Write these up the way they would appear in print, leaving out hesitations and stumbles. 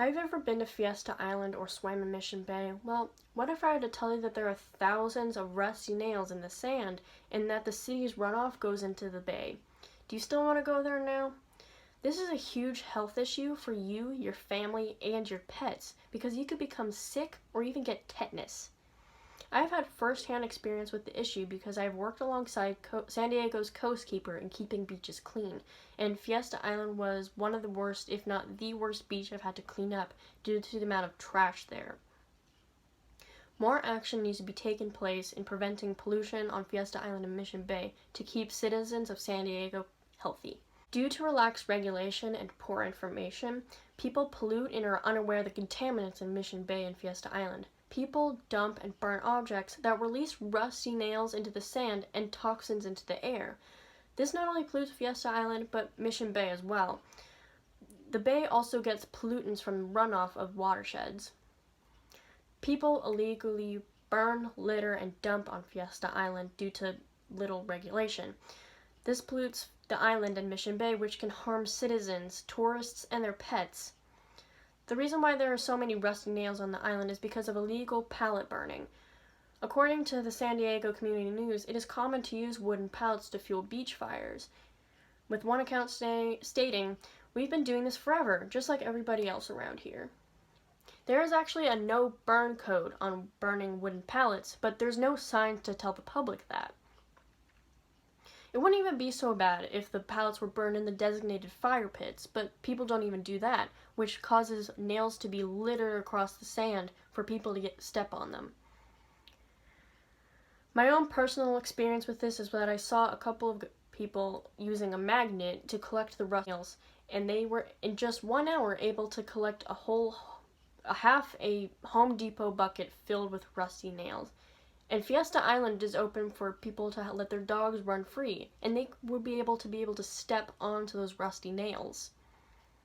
Have you ever been to Fiesta Island or swam in Mission Bay? Well, what if I had to tell you that there are thousands of rusty nails in the sand and that the city's runoff goes into the bay? Do you still want to go there now? This is a huge health issue for you, your family, and your pets because you could become sick or even get tetanus. I've had first-hand experience with the issue because I've worked alongside San Diego's coastkeeper in keeping beaches clean, and Fiesta Island was one of the worst, if not the worst beach I've had to clean up due to the amount of trash there. More action needs to be taken place in preventing pollution on Fiesta Island and Mission Bay to keep citizens of San Diego healthy. Due to relaxed regulation and poor information, people pollute and are unaware of the contaminants in Mission Bay and Fiesta Island. People dump and burn objects that release rusty nails into the sand and toxins into the air. This not only pollutes Fiesta Island, but Mission Bay as well. The bay also gets pollutants from runoff of watersheds. People illegally burn, litter, and dump on Fiesta Island due to little regulation. This pollutes the island and Mission Bay, which can harm citizens, tourists, and their pets. The reason why there are so many rusty nails on the island is because of illegal pallet burning. According to the San Diego Community News, it is common to use wooden pallets to fuel beach fires, with one account stating, "We've been doing this forever, just like everybody else around here." There is actually a no burn code on burning wooden pallets, but there's no sign to tell the public that. It wouldn't even be so bad if the pallets were burned in the designated fire pits, but people don't even do that, which causes nails to be littered across the sand for people to step on them. My own personal experience with this is that I saw a couple of people using a magnet to collect the rusty nails, and they were in just 1 hour able to collect half a Home Depot bucket filled with rusty nails. And Fiesta Island is open for people to let their dogs run free, and they would be able to step onto those rusty nails.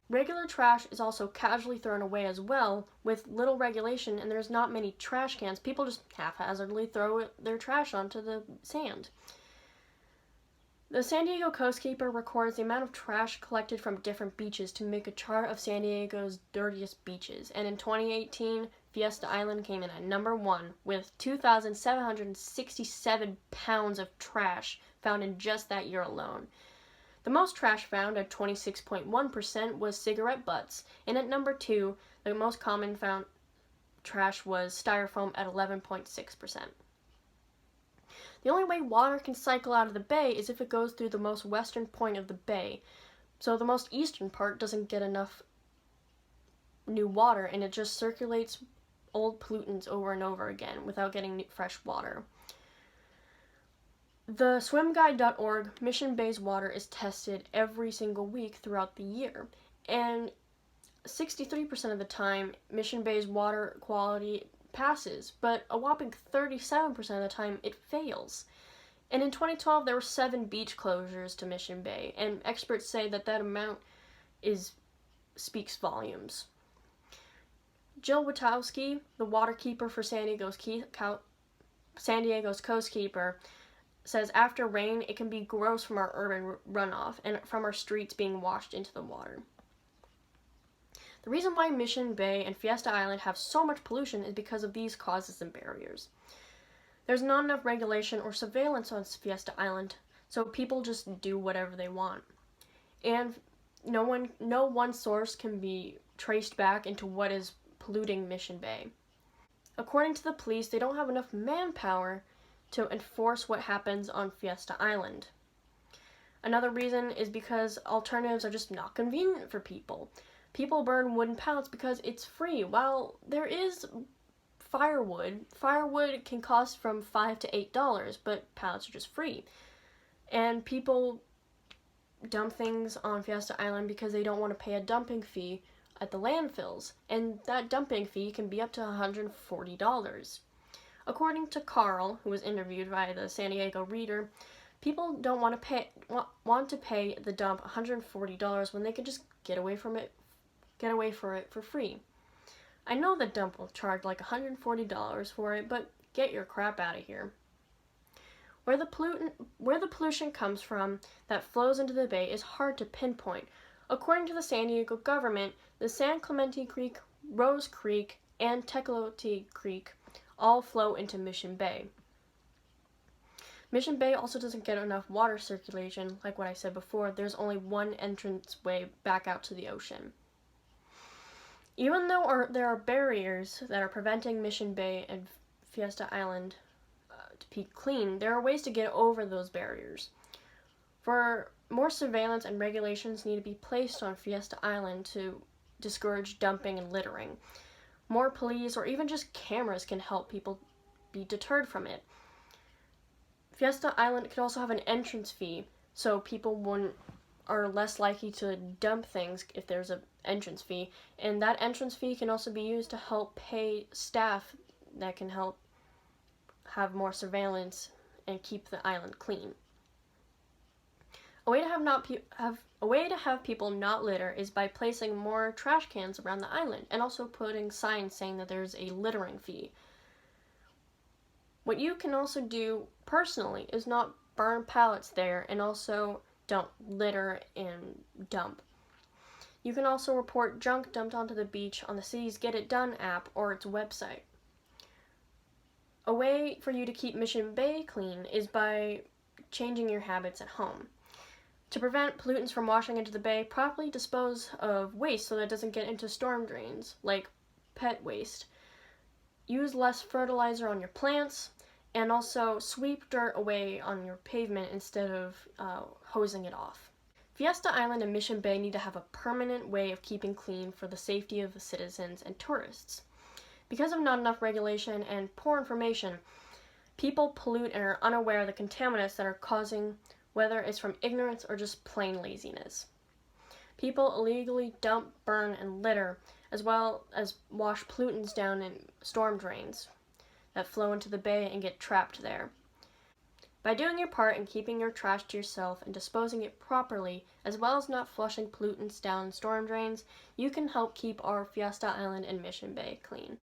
Regular trash is also casually thrown away as well, with little regulation, and there's not many trash cans. People just haphazardly throw their trash onto the sand. The San Diego coastkeeper records the amount of trash collected from different beaches to make a chart of San Diego's dirtiest beaches, and in 2018, Fiesta Island came in at number 1 with 2,767 pounds of trash found in just that year alone. The most trash found at 26.1% was cigarette butts, and at number 2, the most common found trash was styrofoam at 11.6%. The only way water can cycle out of the bay is if it goes through the most western point of the bay, so the most eastern part doesn't get enough new water, and it just circulates old pollutants over and over again without getting fresh water. The swimguide.org Mission Bay's water is tested every single week throughout the year, and 63% of the time Mission Bay's water quality passes, but a whopping 37% of the time it fails. And in 2012 there were 7 beach closures to Mission Bay, and experts say that amount speaks volumes. Jill Witowski, the waterkeeper for San Diego's coastkeeper, says after rain it can be gross from our urban runoff and from our streets being washed into the water. The reason why Mission Bay and Fiesta Island have so much pollution is because of these causes and barriers. There's not enough regulation or surveillance on Fiesta Island, so people just do whatever they want. And no one source can be traced back into what is polluting Mission Bay. According to the police, they don't have enough manpower to enforce what happens on Fiesta Island. Another reason is because alternatives are just not convenient for people. People burn wooden pallets because it's free. While there is firewood can cost from $5 to $8, but pallets are just free. And people dump things on Fiesta Island because they don't want to pay a dumping fee at the landfills, and that dumping fee can be up to $140. According to Carl, who was interviewed by the San Diego Reader, people don't want to pay the dump $140 when they can just get away for it for free. I know the dump will charge like $140 for it, but get your crap out of here. Where the pollution comes from that flows into the bay is hard to pinpoint. According to the San Diego government, the San Clemente Creek, Rose Creek, and Tecolote Creek all flow into Mission Bay. Mission Bay also doesn't get enough water circulation. Like what I said before, there's only one entrance way back out to the ocean. Even though there are barriers that are preventing Mission Bay and Fiesta Island to be clean, there are ways to get over those barriers. For more surveillance and regulations need to be placed on Fiesta Island to discourage dumping and littering. More police or even just cameras can help people be deterred from it. Fiesta Island could also have an entrance fee, so people are less likely to dump things if there's an entrance fee, and that entrance fee can also be used to help pay staff that can help have more surveillance and keep the island clean. A way to have people not litter is by placing more trash cans around the island and also putting signs saying that there's a littering fee. What you can also do personally is not burn pallets there, and also don't litter and dump. You can also report junk dumped onto the beach on the city's Get It Done app or its website. A way for you to keep Mission Bay clean is by changing your habits at home. To prevent pollutants from washing into the bay, properly dispose of waste so that it doesn't get into storm drains, like pet waste. Use less fertilizer on your plants, and also sweep dirt away on your pavement instead of hosing it off. Fiesta Island and Mission Bay need to have a permanent way of keeping clean for the safety of the citizens and tourists. Because of not enough regulation and poor information, people pollute and are unaware of the contaminants that are causing, whether it's from ignorance or just plain laziness. People illegally dump, burn, and litter, as well as wash pollutants down in storm drains that flow into the bay and get trapped there. By doing your part and keeping your trash to yourself and disposing it properly, as well as not flushing pollutants down storm drains, you can help keep our Fiesta Island and Mission Bay clean.